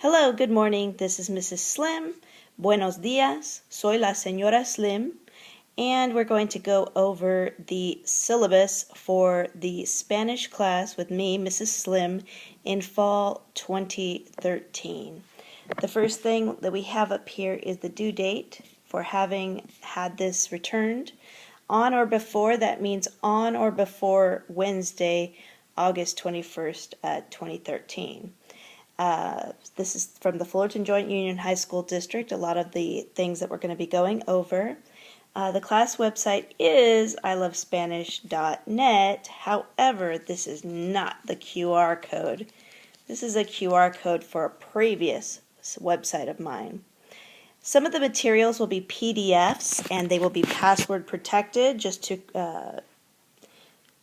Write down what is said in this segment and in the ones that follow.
Hello, good morning. This is Mrs. Slim. Buenos dias. Soy la señora Slim. And we're going to go over the syllabus for the Spanish class with me, Mrs. Slim, in fall 2013. The first thing that we have up here is the due date for having had this returned. On or before, that means on or before Wednesday, August 21st, 2013. This is from the Fullerton Joint Union High School District, a lot of the things that we're going to be going over. The class website is ilovespanish.net. However, this is not the QR code. This is a QR code for a previous website of mine. Some of the materials will be PDFs, and they will be password protected just to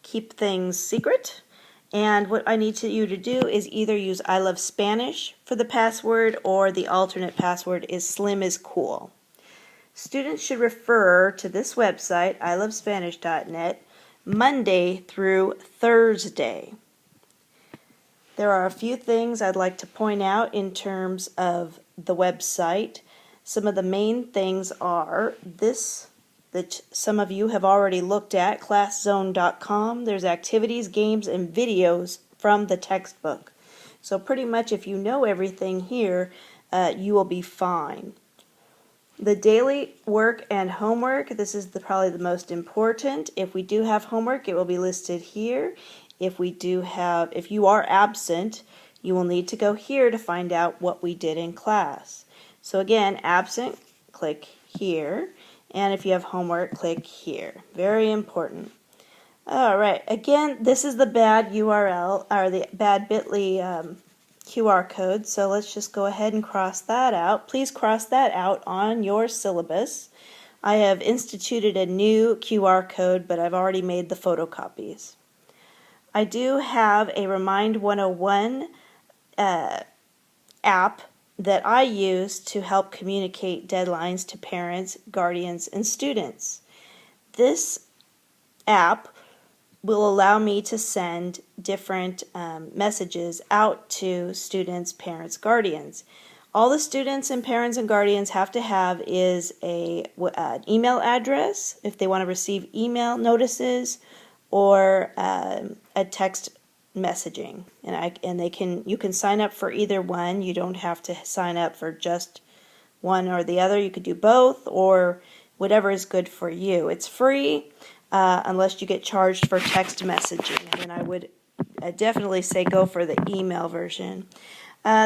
keep things secret. And what I need you to do is either use I Love Spanish for the password, or the alternate password is Slim is Cool. Students should refer to this website, ilovespanish.net, Monday through Thursday. There are a few things I'd like to point out in terms of the website. Some of the main things are this, that some of you have already looked at, classzone.com. There's activities, games, and videos from the textbook. So pretty much if you know everything here, you will be fine. The daily work and homework, this is probably the most important. If we do have homework, it will be listed here. If you are absent, you will need to go here to find out what we did in class. So again, absent, click here. And if you have homework, click here. Very important. All right. Again, this is the bad URL, or the bad bit.ly QR code. So let's just go ahead and cross that out. Please cross that out on your syllabus. I have instituted a new QR code, but I've already made the photocopies. I do have a Remind 101 app that I use to help communicate deadlines to parents, guardians, and students. This app will allow me to send different messages out to students, parents, guardians. All the students and parents and guardians have to have is an email address if they want to receive email notices, or a text messaging, and you can sign up for either one. You don't have to sign up for just one or the other. You could do both, or whatever is good for you. It's free unless you get charged for text messaging, and then I would definitely say go for the email version.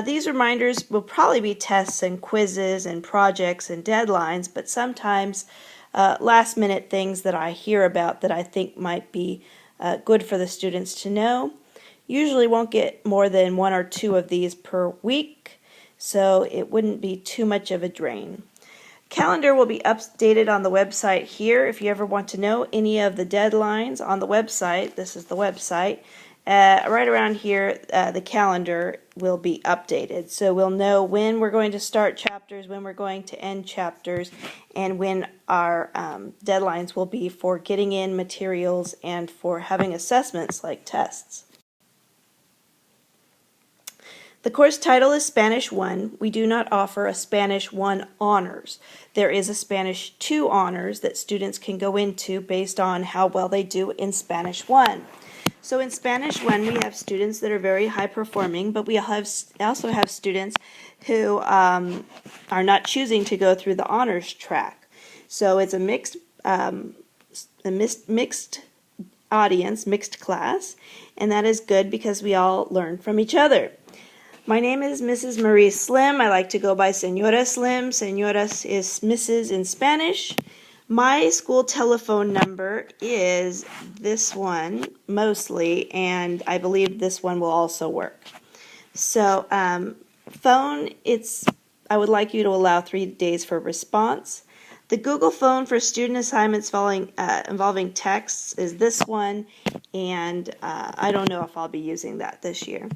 These reminders will probably be tests and quizzes and projects and deadlines, but sometimes last minute things that I hear about that I think might be good for the students to know. Usually won't get more than 1 or 2 of these per week, so it wouldn't be too much of a drain. Calendar will be updated on the website here. If you ever want to know any of the deadlines on the website, this is the website. Right around here, the calendar will be updated. So we'll know when we're going to start chapters, when we're going to end chapters, and when our deadlines will be for getting in materials and for having assessments like tests. The course title is Spanish 1. We do not offer a Spanish 1 honors. There is a Spanish 2 honors that students can go into based on how well they do in Spanish 1. So in Spanish 1, we have students that are very high performing, but we also have students who are not choosing to go through the honors track. So it's a mixed audience, mixed class, and that is good because we all learn from each other. My name is Mrs. Marie Slim. I like to go by Señora Slim. Señora is Mrs. in Spanish. My school telephone number is this one, mostly, and I believe this one will also work. So, phone, I would like you to allow 3 days for response. The Google phone for student assignments involving texts is this one, and I don't know if I'll be using that this year.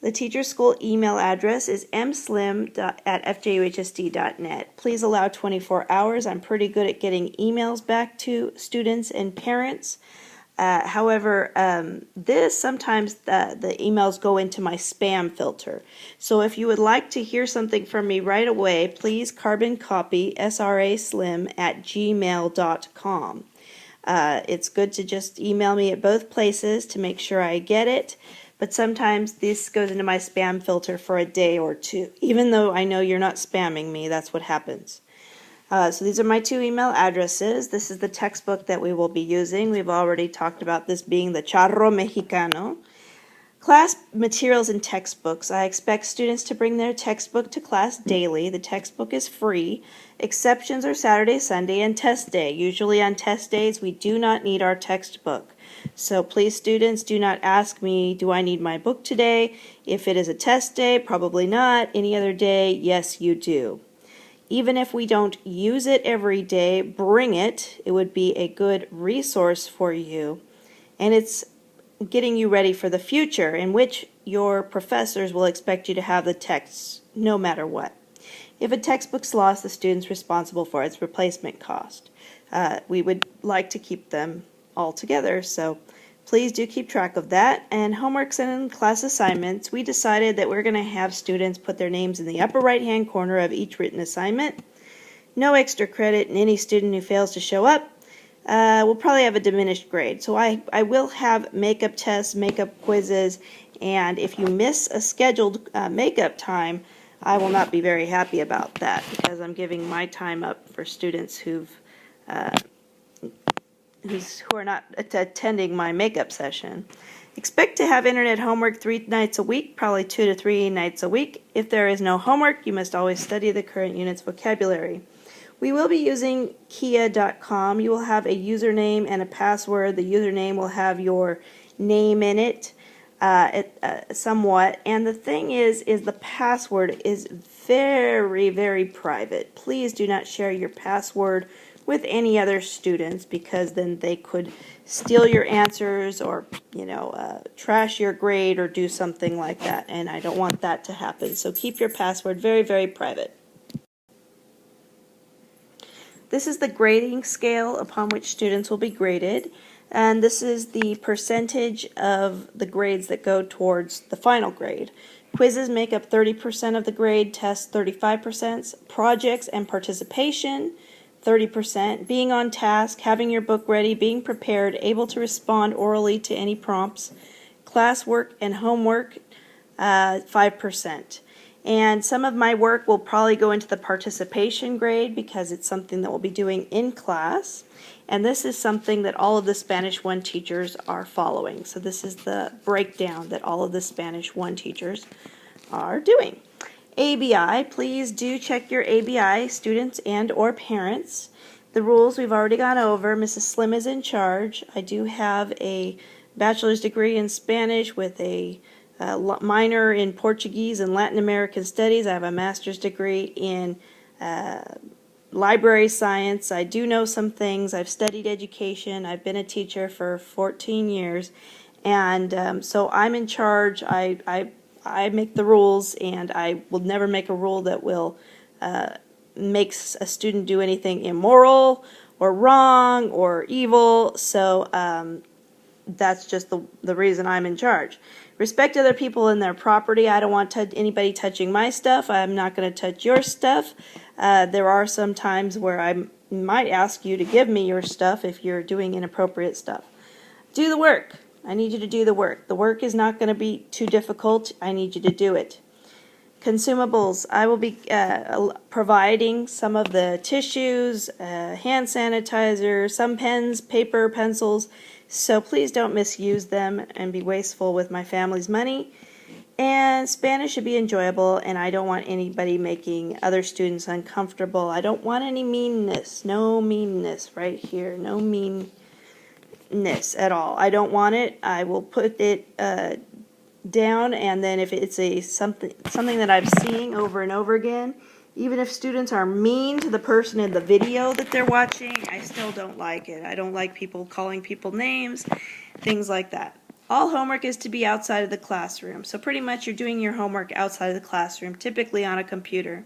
The teacher school email address is mslim@fjuhsd.net. Please allow 24 hours. I'm pretty good at getting emails back to students and parents. However, sometimes the emails go into my spam filter. So if you would like to hear something from me right away, please carbon copy sraslim@gmail.com. It's good to just email me at both places to make sure I get it, but sometimes this goes into my spam filter for a day or two. Even though I know you're not spamming me, that's what happens. So these are my two email addresses. This is the textbook that we will be using. We've already talked about this being the Charro Mexicano. Class materials and textbooks. I expect students to bring their textbook to class daily. The textbook is free. Exceptions are Saturday, Sunday, and test day. Usually on test days, we do not need our textbook. So please, students, do not ask me, do I need my book today? If it is a test day, probably not. Any other day, yes, you do. Even if we don't use it every day, bring it. It would be a good resource for you. And it's getting you ready for the future in which your professors will expect you to have the texts no matter what. If a textbook's lost, the student's responsible for its replacement cost. We would like to keep them all together, so please do keep track of that. And homeworks and class assignments, we decided that we're going to have students put their names in the upper right-hand corner of each written assignment. No extra credit, and any student who fails to show up will probably have a diminished grade. So I will have makeup tests, makeup quizzes, and if you miss a scheduled makeup time, I will not be very happy about that because I'm giving my time up for students who are not attending my makeup session. Expect to have internet homework 3 nights a week, probably 2 to 3 nights a week. If there is no homework, you must always study the current unit's vocabulary. We will be using kia.com. You will have a username and a password. The username will have your name in it somewhat. And the thing is the password is very, very private. Please do not share your password with any other students because then they could steal your answers or, trash your grade or do something like that. And I don't want that to happen. So keep your password very, very private. This is the grading scale upon which students will be graded, and this is the percentage of the grades that go towards the final grade. Quizzes make up 30% of the grade, tests 35%, projects and participation 30%, being on task, having your book ready, being prepared, able to respond orally to any prompts, classwork and homework 5%. And some of my work will probably go into the participation grade because it's something that we'll be doing in class. And this is something that all of the Spanish 1 teachers are following. So this is the breakdown that all of the Spanish 1 teachers are doing. ABI, please do check your ABI, students and or parents. The rules we've already gone over. Mrs. Slim is in charge. I do have a bachelor's degree in Spanish with a minor in Portuguese and Latin American Studies. I have a master's degree in library science. I do know some things. I've studied education. I've been a teacher for 14 years. And so I'm in charge. I make the rules, and I will never make a rule that will make a student do anything immoral or wrong or evil. So that's just the reason I'm in charge. Respect other people and their property. I don't want anybody touching my stuff. I'm not going to touch your stuff. There are some times where I might ask you to give me your stuff if you're doing inappropriate stuff. Do the work. I need you to do the work. The work is not going to be too difficult. I need you to do it. Consumables. I will be providing some of the tissues, hand sanitizer, some pens, paper, pencils. So please don't misuse them and be wasteful with my family's money. And Spanish should be enjoyable, and I don't want anybody making other students uncomfortable. I don't want any meanness. No meanness right here. No meanness at all. I don't want it. I will put it down, and then if it's something that I'm seeing over and over again, even if students are mean to the person in the video that they're watching, I still don't like it. I don't like people calling people names, things like that. All homework is to be outside of the classroom. So pretty much you're doing your homework outside of the classroom, typically on a computer.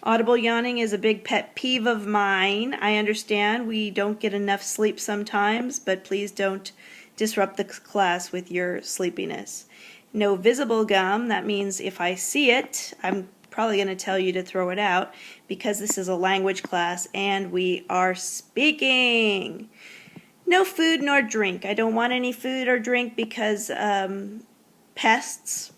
Audible yawning is a big pet peeve of mine. I understand we don't get enough sleep sometimes, but please don't disrupt the class with your sleepiness. No visible gum, that means if I see it, I'm probably going to tell you to throw it out because this is a language class and we are speaking. No food nor drink. I don't want any food or drink because pests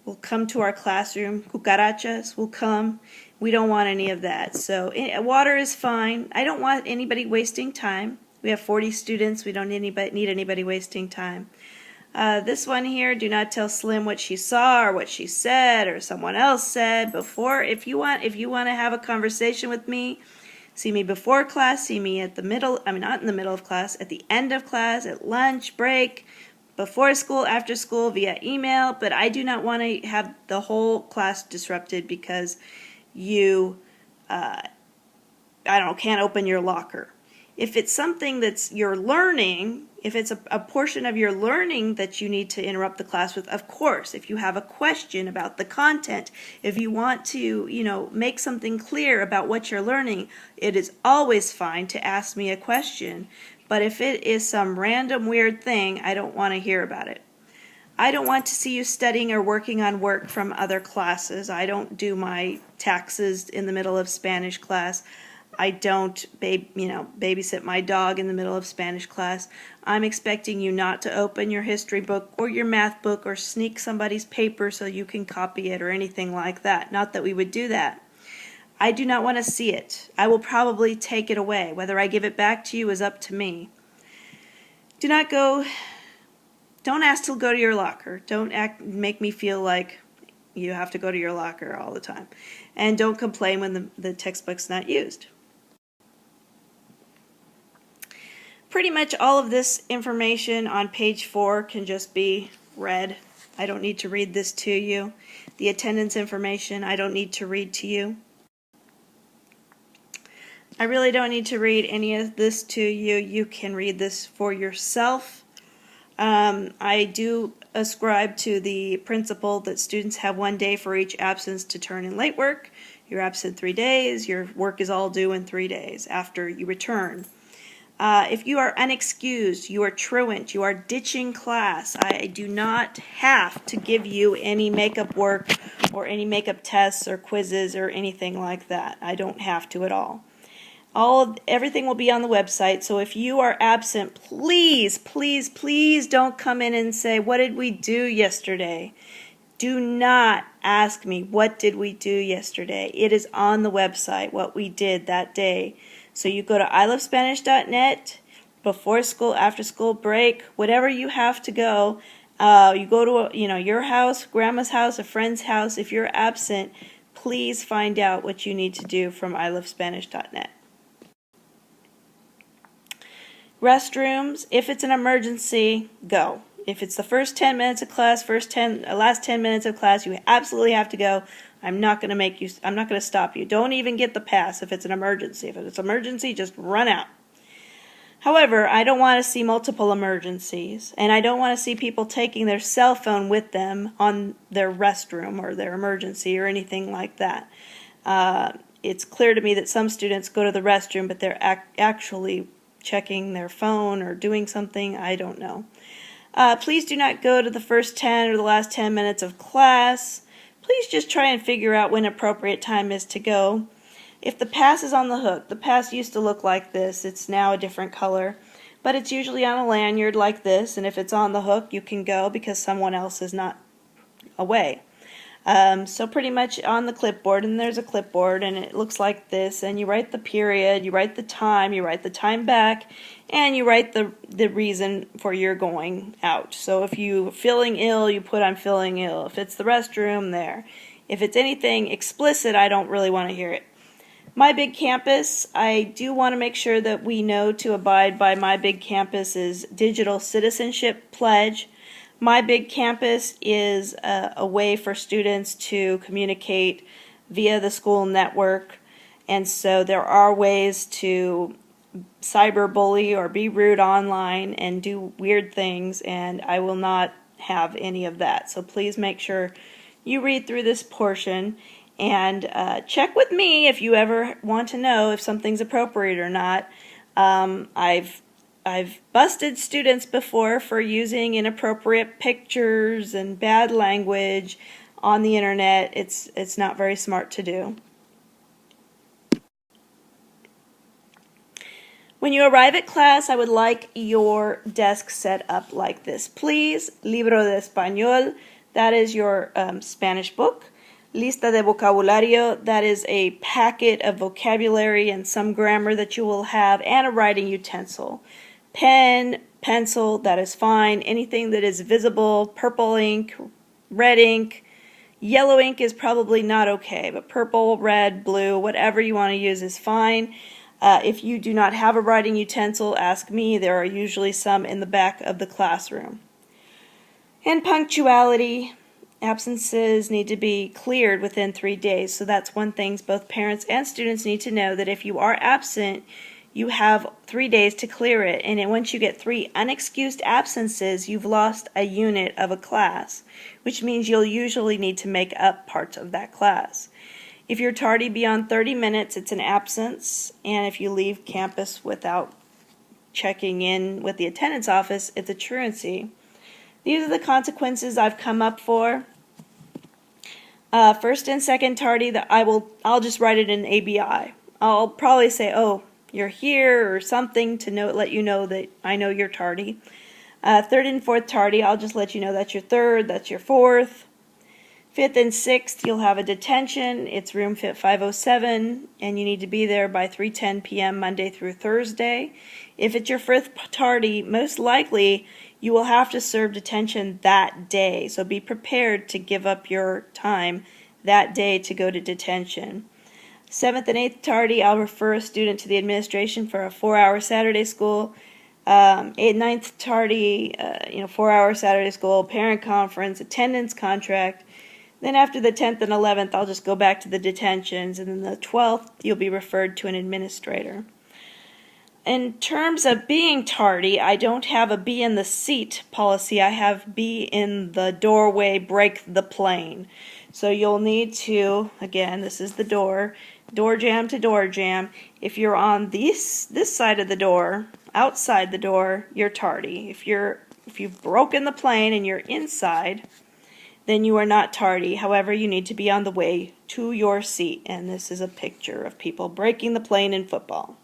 will come to our classroom. Cucarachas will come. We don't want any of that. So water is fine. I don't want anybody wasting time. We have 40 students. We don't need anybody wasting time. This one here, do not tell Slim what she saw or what she said or someone else said before. If you want to have a conversation with me, see me before class, see me at the middle, not in the middle of class, at the end of class, at lunch, break, before school, after school, via email, but I do not want to have the whole class disrupted because you, can't open your locker. If it's something that's you're learning, if it's a portion of your learning that you need to interrupt the class with, of course, if you have a question about the content, if you want to, make something clear about what you're learning, it is always fine to ask me a question. But if it is some random weird thing, I don't want to hear about it. I don't want to see you studying or working on work from other classes. I don't do my taxes in the middle of Spanish class. I don't babysit my dog in the middle of Spanish class. I'm expecting you not to open your history book or your math book or sneak somebody's paper so you can copy it or anything like that. Not that we would do that. I do not want to see it. I will probably take it away. Whether I give it back to you is up to me. Don't ask to go to your locker. Don't make me feel like you have to go to your locker all the time. And don't complain when the textbook's not used. Pretty much all of this information on page 4 can just be read. I don't need to read this to you. The attendance information, I don't need to read to you. I really don't need to read any of this to you. You can read this for yourself. I do ascribe to the principle that students have 1 day for each absence to turn in late work. You're absent 3 days. Your work is all due in 3 days after you return. If you are unexcused, you are truant, you are ditching class, I do not have to give you any makeup work or any makeup tests or quizzes or anything like that. I don't have to at all. Everything will be on the website, so if you are absent, please, please, please don't come in and say, what did we do yesterday? Do not ask me, what did we do yesterday? It is on the website, what we did that day. So you go to ilovespanish.net, before school, after school break, whatever you have to go. You go to your house, grandma's house, a friend's house. If you're absent, please find out what you need to do from ilovespanish.net. Restrooms, if it's an emergency, go. If it's the first 10 minutes of class, last 10 minutes of class, you absolutely have to go. I'm not going to stop you. Don't even get the pass if it's an emergency. If it's an emergency, just run out. However, I don't want to see multiple emergencies, and I don't want to see people taking their cell phone with them on their restroom or their emergency or anything like that. It's clear to me that some students go to the restroom, but they're actually checking their phone or doing something. I don't know. Please do not go to the first 10 or the last 10 minutes of class. Please just try and figure out when appropriate time is to go. If the pass is on the hook, the pass used to look like this. It's now a different color, but it's usually on a lanyard like this, and if it's on the hook, you can go because someone else is not away. So pretty much on the clipboard, and there's a clipboard, and it looks like this, and you write the period, you write the time back, and you write the reason for your going out. So if you're feeling ill, you put I'm feeling ill. If it's the restroom, there. If it's anything explicit, I don't really want to hear it. My Big Campus, I do want to make sure that we know to abide by My Big Campus's digital citizenship pledge. My Big Campus is a way for students to communicate via the school network, and so there are ways to cyberbully or be rude online and do weird things, and I will not have any of that. So please make sure you read through this portion and check with me if you ever want to know if something's appropriate or not. I've I've busted students before for using inappropriate pictures and bad language on the internet. It's not very smart to do. When you arrive at class, I would like your desk set up like this. Please, libro de español, that is your Spanish book. Lista de vocabulario, that is a packet of vocabulary and some grammar that you will have, and a writing utensil. Pen, pencil, that is fine. Anything that is visible, purple ink, red ink, yellow ink is probably not okay, but purple, red, blue, whatever you want to use is fine. If you do not have a writing utensil, ask me. There are usually some in the back of the classroom. And punctuality. Absences need to be cleared within 3 days. So that's one thing both parents and students need to know, that if you are absent, you have 3 days to clear it. And then once you get 3 unexcused absences, you've lost a unit of a class, which means you'll usually need to make up parts of that class. If you're tardy beyond 30 minutes, it's an absence, and if you leave campus without checking in with the attendance office, it's a truancy. These are the consequences I've come up for. First and second tardy, I'll just write it in ABI. I'll probably say, oh, you're here or something to let you know that I know you're tardy. Third and fourth tardy, I'll just let you know that's your third, that's your fourth. Fifth and sixth, you'll have a detention. It's room fit 507, and you need to be there by 3:10 p.m. Monday through Thursday. If it's your fifth tardy, most likely you will have to serve detention that day, so be prepared to give up your time that day to go to detention. Seventh and eighth tardy, I'll refer a student to the administration for a 4-hour Saturday school. Ninth tardy, 4-hour Saturday school, parent conference, attendance contract. Then after the 10th and 11th, I'll just go back to the detentions, and then the 12th, you'll be referred to an administrator. In terms of being tardy, I don't have a be in the seat policy. I have be in the doorway, break the plane. So you'll need to, again, this is the door jam to door jam. If you're on this side of the door, outside the door, you're tardy. If you've broken the plane and you're inside, then you are not tardy. However, you need to be on the way to your seat. And this is a picture of people breaking the plane in football.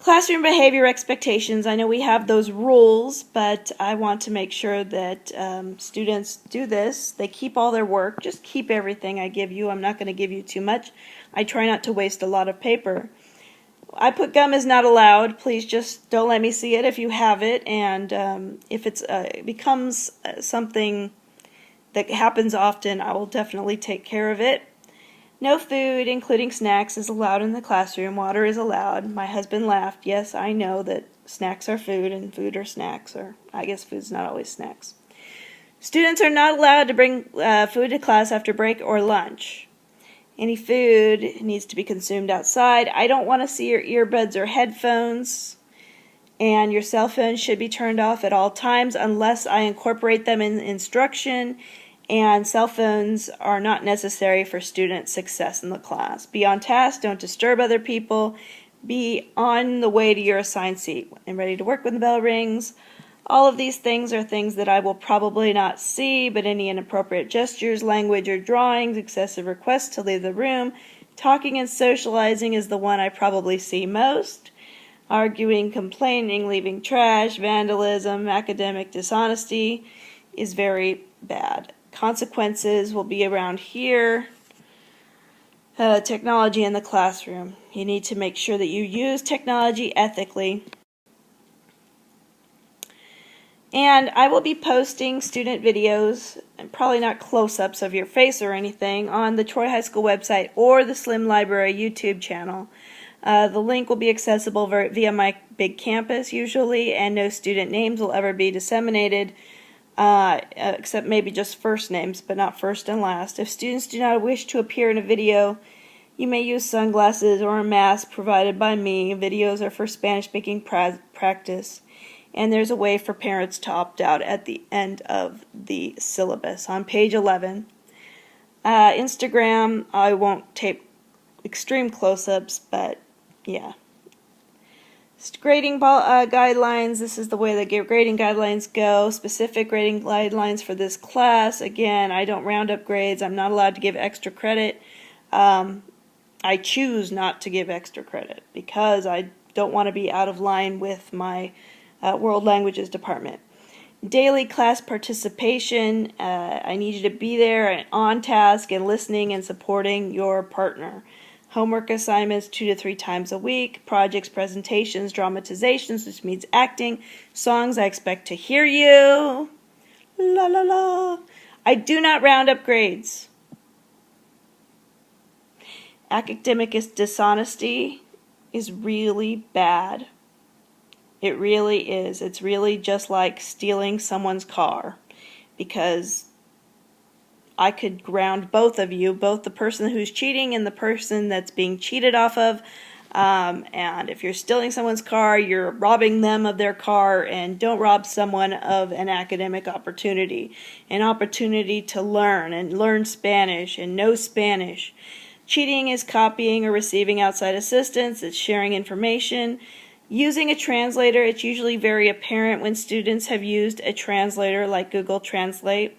Classroom behavior expectations. I know we have those rules, but I want to make sure that students do this. They keep all their work. Just keep everything I give you. I'm not going to give you too much. I try not to waste a lot of paper. I put gum is not allowed. Please just don't let me see it if you have it. And if it becomes something that happens often, I will definitely take care of it. No food, including snacks, is allowed in the classroom. Water is allowed. My husband laughed. Yes, I know that snacks are food and food are snacks, or I guess food's not always snacks. Students are not allowed to bring food to class after break or lunch. Any food needs to be consumed outside. I don't want to see your earbuds or headphones, and your cell phone should be turned off at all times unless I incorporate them in instruction, and cell phones are not necessary for student success in the class. Be on task, don't disturb other people, be on the way to your assigned seat and ready to work when the bell rings. All of these things are things that I will probably not see, but any inappropriate gestures, language, or drawings, excessive requests to leave the room, talking and socializing is the one I probably see most. Arguing, complaining, leaving trash, vandalism, academic dishonesty is very bad. Consequences will be around here. Technology in the classroom. You need to make sure that you use technology ethically. And I will be posting student videos, and probably not close-ups of your face or anything, on the Troy High School website or the Slim Library YouTube channel. The link will be accessible via my big campus usually, and no student names will ever be disseminated, except maybe just first names, but not first and last. If students do not wish to appear in a video, you may use sunglasses or a mask provided by me. Videos are for Spanish speaking practice. And there's a way for parents to opt out at the end of the syllabus on page 11. Instagram, I won't tape extreme close-ups, but yeah. Grading guidelines, this is the way the grading guidelines go. Specific grading guidelines for this class. Again, I don't round up grades. I'm not allowed to give extra credit. I choose not to give extra credit because I don't want to be out of line with my World Languages department. Daily class participation, I need you to be there and on task and listening and supporting your partner. Homework assignments 2 to 3 times a week. Projects, presentations, dramatizations, which means acting. Songs, I expect to hear you. La la la. I do not round up grades. Academic dishonesty is really bad. It really is. It's really just like stealing someone's car, because I could ground both of you, both the person who's cheating and the person that's being cheated off of. And if you're stealing someone's car, you're robbing them of their car, and don't rob someone of an academic opportunity, an opportunity to learn and learn Spanish and know Spanish. Cheating is copying or receiving outside assistance. It's sharing information. Using a translator, it's usually very apparent when students have used a translator like Google Translate.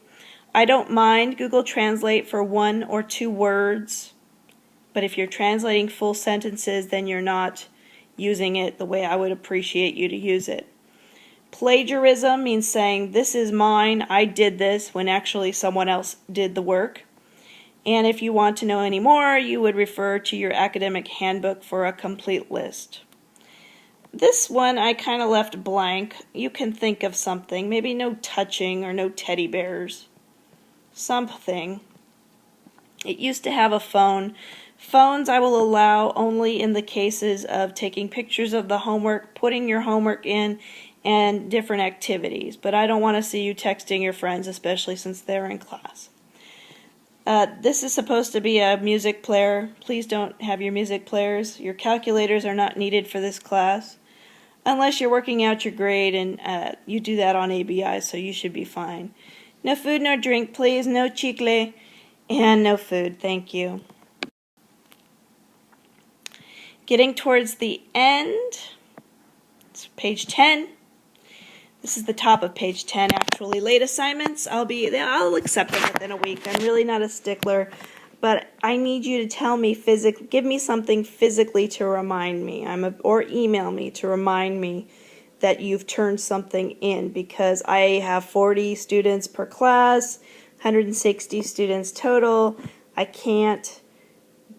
I don't mind Google Translate for 1 or 2 words, but if you're translating full sentences, then you're not using it the way I would appreciate you to use it. Plagiarism means saying, this is mine, I did this, when actually someone else did the work. And if you want to know any more, you would refer to your academic handbook for a complete list. This one I kind of left blank. You can think of something, maybe no touching or no teddy bears. Something. It used to have a phone. Phones I will allow only in the cases of taking pictures of the homework, putting your homework in, and different activities. But I don't want to see you texting your friends, especially since they're in class. This is supposed to be a music player. Please don't have your music players. Your calculators are not needed for this class, unless you're working out your grade, and you do that on ABI, so you should be fine. No food, no drink, please. No chicle, and no food. Thank you. Getting towards the end, it's page 10. This is the top of page 10, actually. Late assignments, I'll accept them within a week. I'm really not a stickler, but I need you to tell me give me something physically to remind me, or email me to remind me that you've turned something in, because I have 40 students per class, 160 students total. I can't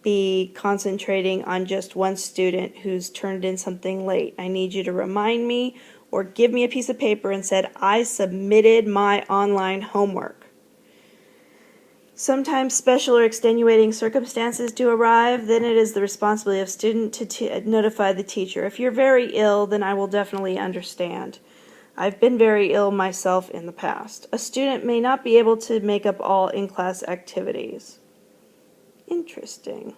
be concentrating on just one student who's turned in something late. I need you to remind me, or give me a piece of paper and said, I submitted my online homework. Sometimes special or extenuating circumstances do arrive. Then it is the responsibility of the student to notify the teacher. If you're very ill, then I will definitely understand. I've been very ill myself in the past. A student may not be able to make up all in-class activities. Interesting.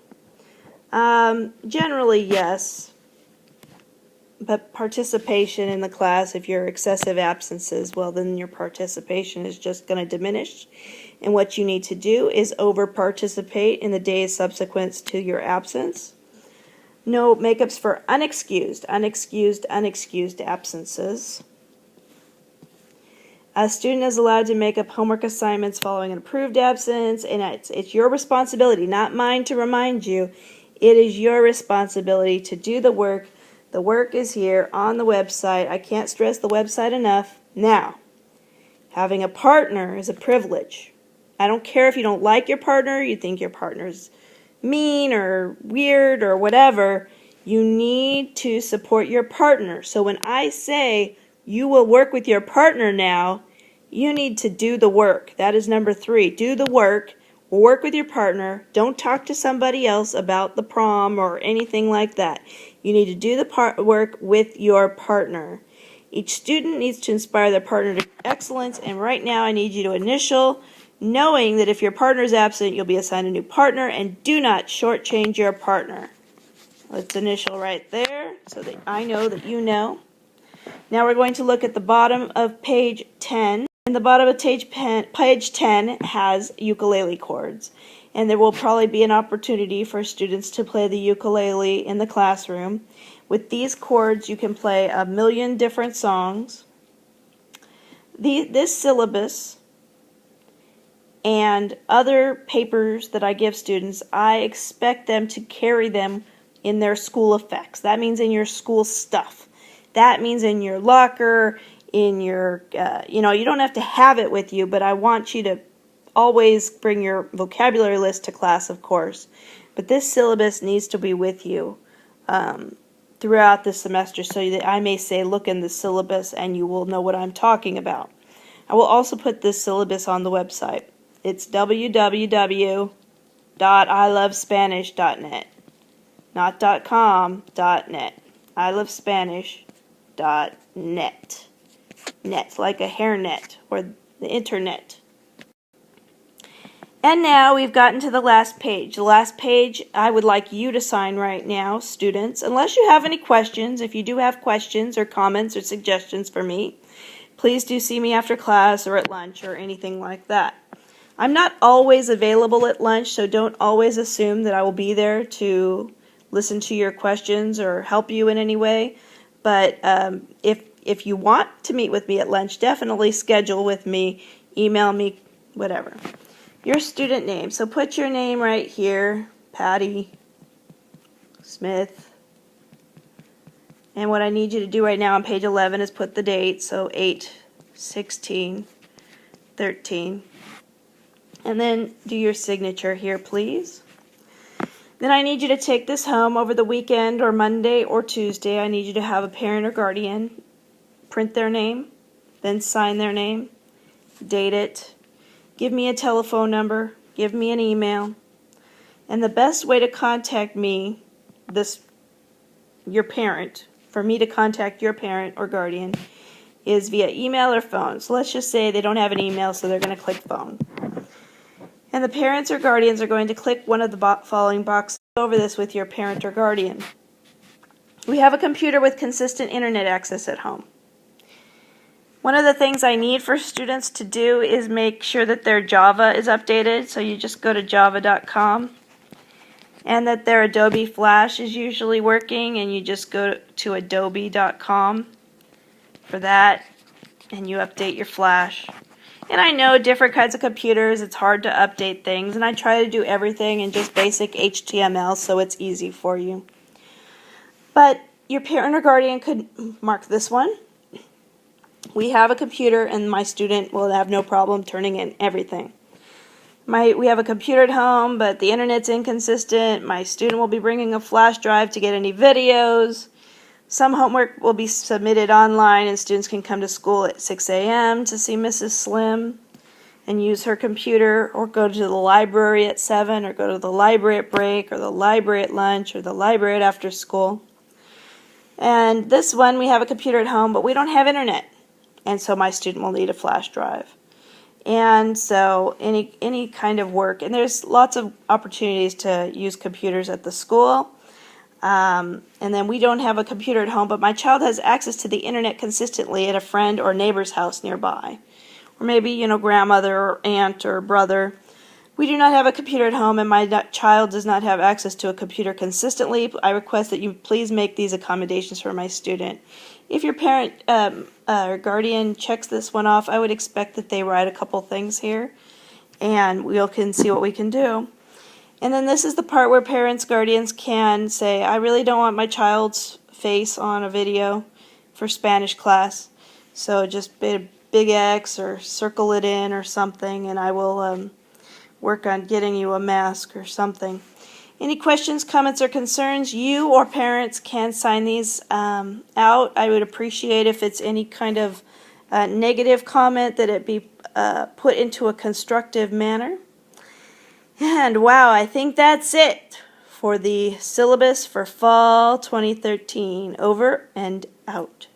Generally, yes. But participation in the class, if you're excessive absences, well, then your participation is just going to diminish. And what you need to do is over-participate in the days subsequent to your absence. No makeups for unexcused absences. A student is allowed to make up homework assignments following an approved absence, and it's your responsibility, not mine to remind you. It is your responsibility to do the work. The work is here on the website. I can't stress the website enough. Now, having a partner is a privilege. I don't care if you don't like your partner, you think your partner's mean or weird or whatever. You need to support your partner. So when I say you will work with your partner now, you need to do the work. That is number 3. Do the work. Work with your partner. Don't talk to somebody else about the prom or anything like that. You need to do the work with your partner. Each student needs to inspire their partner to excellence, and right now I need you to initial, knowing that if your partner is absent, you'll be assigned a new partner, and do not shortchange your partner. Let's initial right there so that I know that you know. Now we're going to look at the bottom of page 10. And the bottom of page 10 has ukulele chords. And there will probably be an opportunity for students to play the ukulele in the classroom. With these chords, you can play a million different songs. This syllabus and other papers that I give students, I expect them to carry them in their school effects. That means in your school stuff. That means in your locker, in your, you don't have to have it with you, but I want you to always bring your vocabulary list to class, of course. But this syllabus needs to be with you throughout the semester so that I may say, look in the syllabus, and you will know what I'm talking about. I will also put this syllabus on the website. It's www.ilovespanish.net, not .com, .net. ilovespanish.net. Net, like a hairnet or the internet. And now we've gotten to the last page. The last page I would like you to sign right now, students. Unless you have any questions, if you do have questions or comments or suggestions for me, please do see me after class or at lunch or anything like that. I'm not always available at lunch, so don't always assume that I will be there to listen to your questions or help you in any way. But if you want to meet with me at lunch, definitely schedule with me, email me, whatever. Your student name. So put your name right here, Patty Smith. And what I need you to do right now on page 11 is put the date, so 8/16/13. And then do your signature here, please. Then I need you to take this home over the weekend or Monday or Tuesday. I need you to have a parent or guardian print their name, then sign their name, date it, give me a telephone number, give me an email. And the best way to contact me, your parent, for me to contact your parent or guardian, is via email or phone. So let's just say they don't have an email, so they're going to click phone. And the parents or guardians are going to click one of the following boxes. Over this with your parent or guardian. We have a computer with consistent internet access at home. One of the things I need for students to do is make sure that their Java is updated. So you just go to java.com, and that their Adobe Flash is usually working, and you just go to adobe.com for that, and you update your Flash. And I know different kinds of computers, it's hard to update things, and I try to do everything in just basic HTML so it's easy for you. But your parent or guardian could mark this one. We have a computer, and my student will have no problem turning in everything. We have a computer at home, but the internet's inconsistent. My student will be bringing a flash drive to get any videos. Some homework will be submitted online, and students can come to school at 6 a.m. to see Mrs. Slim and use her computer, or go to the library at 7, or go to the library at break, or the library at lunch, or the library at after school. And this one, we have a computer at home, but we don't have internet, and so my student will need a flash drive. And so any kind of work, and there's lots of opportunities to use computers at the school. And then we don't have a computer at home, but my child has access to the internet consistently at a friend or neighbor's house nearby. Or maybe, grandmother or aunt or brother. We do not have a computer at home, and my child does not have access to a computer consistently. I request that you please make these accommodations for my student. If your parent or guardian checks this one off, I would expect that they write a couple things here, and we can see what we can do. And then this is the part where parents, guardians can say, I really don't want my child's face on a video for Spanish class. So just put a big X or circle it in or something, and I will work on getting you a mask or something. Any questions, comments, or concerns, you or parents can sign these out. I would appreciate if it's any kind of negative comment that it be put into a constructive manner. And wow, I think that's it for the syllabus for fall 2013. Over and out.